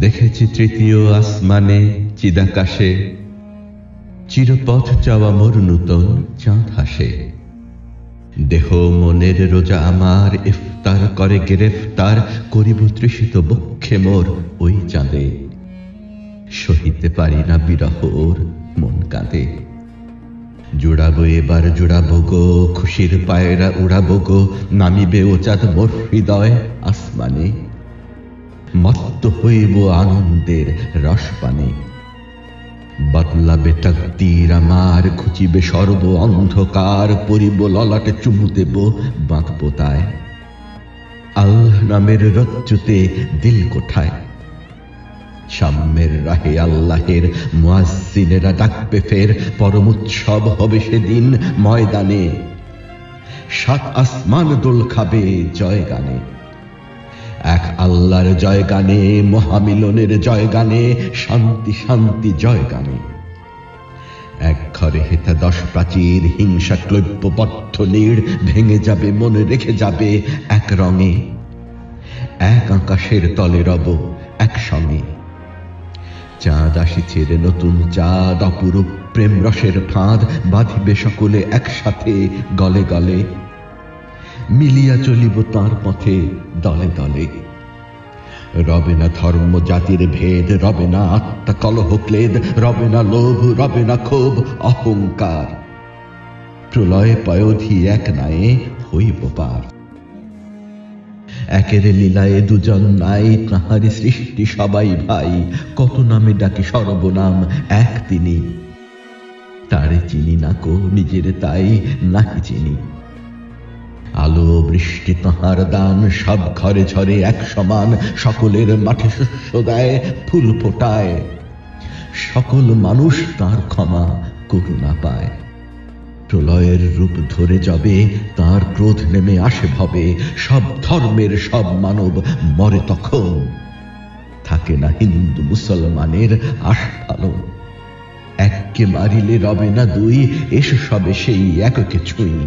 দেখেছি তৃতীয় আসমানে চিদাকাশে চিরপথ চাওয়া মোর নূতন চাঁদ হাসে। দেহ মনের রোজা আমার ইফতার করে গ্রেফতার করিব তৃষিত বক্ষে মোর ওই চাঁদে। সহিতে পারি না বিরহ ওর মন কাঁদে। জুড়াবো এবার জুড়াবো গো খুশির পায়রা উড়াবো গো নামিবে ও চাঁদ মোর হৃদয় আসমানে। মত্ত হইব আনন্দের রসপানে। বদলাবে তকদীর আমার ঘুচিবে সর্ব অন্ধকার পরিব ললাটে চুমু দেব বাঁধবো তাই। আল্লাহ নামের রজ্জুতে দিল কোঠায়। সাম্যের রাহে আল্লাহের মুয়াজ্জিনেরা ডাকবে ফের পরম উৎসব হবে সেদিন ময়দানে। সাত আসমান দোল খাবে জয় গানে। এক আল্লাহর জয় গানে মহামিলনের জয় গানে শান্তি শান্তি জয় গানে। এক ঘরে হেথা 10 প্রাচীর হিংসা ক্লৈব্যবদ্ধ নীড় ভেঙে যাবে মনে রেখে যাবে এক রঙে। এক আকাশের তলে রব একসঙ্গে। চাঁদ আসিছে রে নতুন চাঁদ অপরূপ প্রেম রসের ফাঁদ বাঁধিবে সকলে একসাথে গলে গলে। মিলিয়া চলিব তাঁর পথে দলে দলে। রবে না ধর্ম জাতির ভেদ রবে না আত্মা কলহ ক্লেদ রবে না লোভ রবে না ক্ষোভ অহংকার। প্রলয় পয়োধি এক নায়ে হইব পার। একের লীলায় দুজন নাই তাহারি সৃষ্টি সবাই ভাই। কত নামে ডাকি সর্বনাম এক তিনি। তারে চিনি না কো নিজের তাই নাকি চিনি। আলো বৃষ্টি তাহার দান সব ঘরে ঝরে এক সমান। সকলের মাঠে শস্য দেয় ফুল ফোটায়। সকল মানুষ তার ক্ষমা করুণা পায়। প্রলয়ের রূপ ধরে যাবে তার ক্রোধ নেমে আসে ভবে। সব ধর্মের সব মানব মরে তখন। থাকে না হিন্দু মুসলমানের আস্ফালন। এককে মারিলে রবে না দুই এসে সবে সেই এককে ছুঁই।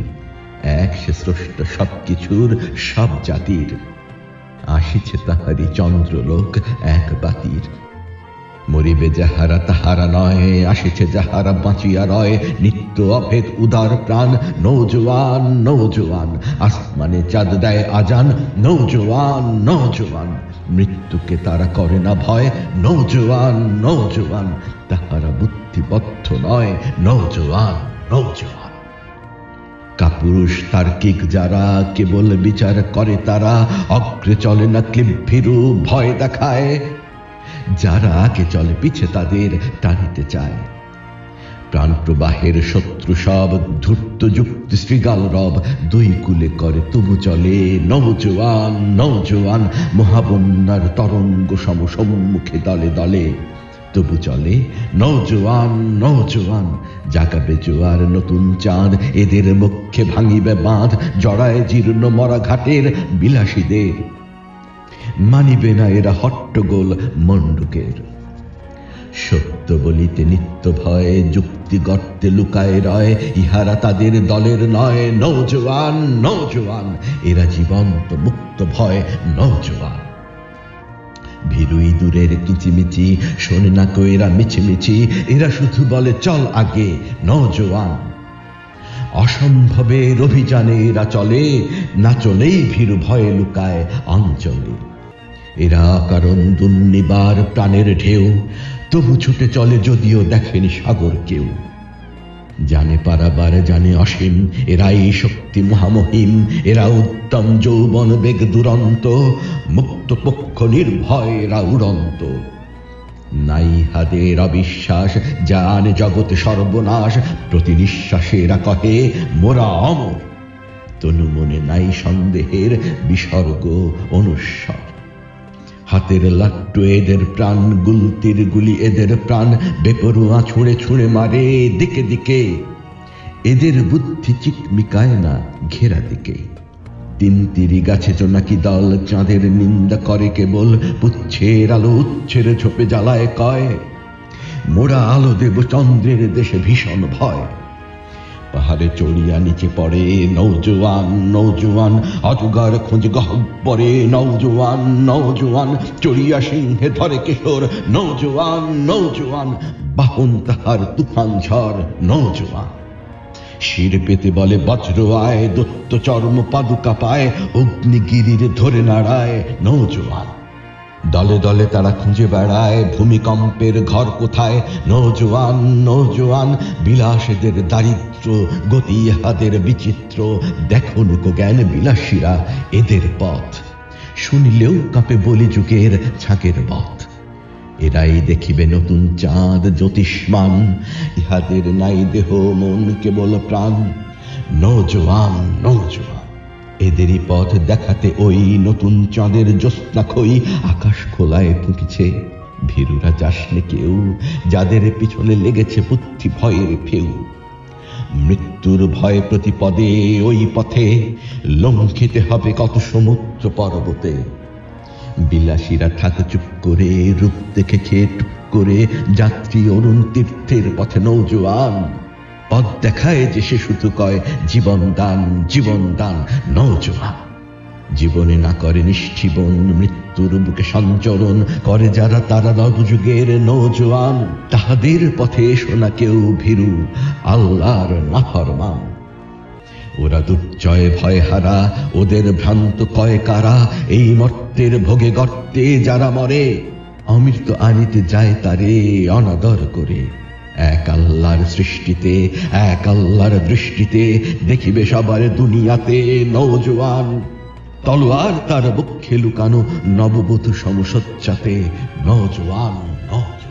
এক সে স্রষ্টা সব কিছুর সব জাতির। আসিছে তাহারি চন্দ্রলোক এক বাতির। মরিবে যাহারা তাহারা নয় আসিছে যাহারা বাঁচিয়া রয়। নিত্য অভেদ উদার প্রাণ নৌজওয়ান নৌজওয়ান। আসমানে চাঁদ দেয় আজান নৌজওয়ান নৌজওয়ান। মৃত্যুকে তারা করে না ভয় নৌজওয়ান নৌজওয়ান। তাহারা বুদ্ধিবদ্ধ নয় নৌজওয়ান নৌজওয়ান। কাপুরুষ তার্কিক যারা কেবল বিচার করে তারা। অগ্রে চলে না ক্লিবভীরু ভয় দেখায়। যারা আগে চলে পিছে তাদের টানিতে চায়। প্রাণ প্রবাহের শত্রু সব ধূর্ত যুক্তি শৃগাল রব। দুই কুলে করে তবু চলে নৌজওয়ান নৌজওয়ান। মহাবন্যার তরঙ্গ সম সম্মুখে দলে দলে। তবু চলে নৌজওয়ান নৌজওয়ান। জাগাবে জোয়ার নতুন চাঁদ এদের বক্ষে ভাঙিবে বাঁধ। জড়ায় জীর্ণ মরা ঘাটের বিলাসীদের। মানিবে না এরা হট্টগোল মণ্ডুকের। সত্য বলিতে নিত্য ভয় যুক্তি গর্তে লুকায় রয়। ইহারা তাদের দলের নয় নৌজওয়ান নৌজওয়ান। এরা জীবন্ত মুক্ত ভয় নৌজওয়ান। ভীরুই দূরের কিচিমিচি শোনে না কো এরা মিছিমিছি। এরা শুধু বলে চল আগে নৌজওয়ান। অসম্ভবের অভিযানে এরা চলে না চলেই ভীরু ভয়ে লুকায় অঞ্চলে। এরা কারণ দুর্নিবার প্রাণের ঢেউ তবু ছুটে চলে যদিও দেখেনি সাগর কেউ। জানে পারাবার জানে অসীম এরাই শক্তি মহামহিম। এরা উত্তম যৌবন বেগ দুরন্ত মুক্ত পক্ষ নির্ভয় এরা উড়ন্ত। নাই হাদের অবিশ্বাস জানে জগতে সর্বনাশ। প্রতি নিঃশ্বাসে এরা কহে মোরা অমর। তনু মনে নাই সন্দেহের বিসর্গ অনুস্বর। হাতের লাট্টু এদের প্রাণ গুলতির গুলি এদের প্রাণ। বেপরুয়া ছুঁড়ে ছুঁড়ে মারে দিকে দিকে। এদের বুদ্ধি চিকমিকায় না ঘেরা দিকে। তিন তিরি গাছে জোনাকি দল চাঁদের নিন্দা করে কেবল। পুচ্ছের আলো উচ্ছের ঝোপে জ্বালায় কয় মোরা আলো দেব চন্দ্রের দেশে ভীষণ ভয়। পাহাড়ে চড়িয়া নিচে পড়ে নৌজোয়ান নৌজোয়ান, অজগর খোঁজ গহ্বরে নৌজোয়ান নৌজোয়ান, চড়িয়া সিংহে ধরে কেশর নৌজোয়ান নৌজোয়ান, বাহন তাহার তুফান ঝড় নৌজোয়ান। শির পেতে বলে বজ্র আয়, দত্ত চর্ম পাদুকা পায়, অগ্নিগিরির ধরে নাড়ায় নৌজোয়ান। দলে দলে তারা খুঁজে বেড়ায় ভূমিকম্পের ঘর কোথায় নৌজোয়ান নৌজোয়ান, বিলাসেদের দারিদ্র গতি হাদের বিচিত্র, দেখো লোক জ্ঞান বিলাসীরা এদের পথ, শুনিলেও কাঁপে বলি যুগের ঝাঁকের পথ। এরাই দেখিবে নতুন চাঁদ জ্যোতিষ্মান, ইহাদের নাই দেহ মন কেবল প্রাণ নৌজোয়ান নৌজোয়ান। এদেরই পথ দেখাতে ওই নতুন চাঁদের জ্যোৎস্না খই আকাশ খোলায় ফুঁকিছে। ভীরুরা যাসনে কেউ, যাদের পিছনে লেগেছে বুদ্ধি ভয়ের ফেউ। মৃত্যুর ভয় প্রতিপদে ওই পথে লঙ্ঘিতে হবে কত সমুদ্র পর্বতে। বিলাসীরা থাকে চুপ করে, রূপ দেখে খেয়ে টুপ করে, যাত্রী অরুণ তীর্থের পথে নৌজোয়ান। পথ দেখায় যে সে শুধু কয় জীবন দান নৌজোয়ান। জীবনে না করে নিশ্চিবন, মৃত্যুর বুকে সঞ্চরণ করে যারা তারা নবযুগের নৌজোয়ান। তাহাদের পথে এসো না কেউ ভীরু, আল্লাহর নাফরমান। ওরা দুর্জয় ভয় হারা, ওদের ভ্রান্ত কয় কারা, এই মর্তের ভোগে গর্তে যারা মরে, অমৃত আনিতে যায় তারে অনাদর করে। এক আল্লাহর সৃষ্টিতে এক আল্লাহর দৃষ্টিতে দেখিবে সবার দুনিয়াতে নৌজোয়ান। তলোয়ার তার বক্ষে লুকানো নববধূ সমসজ্জাতে নৌজোয়ান নৌজোয়ান।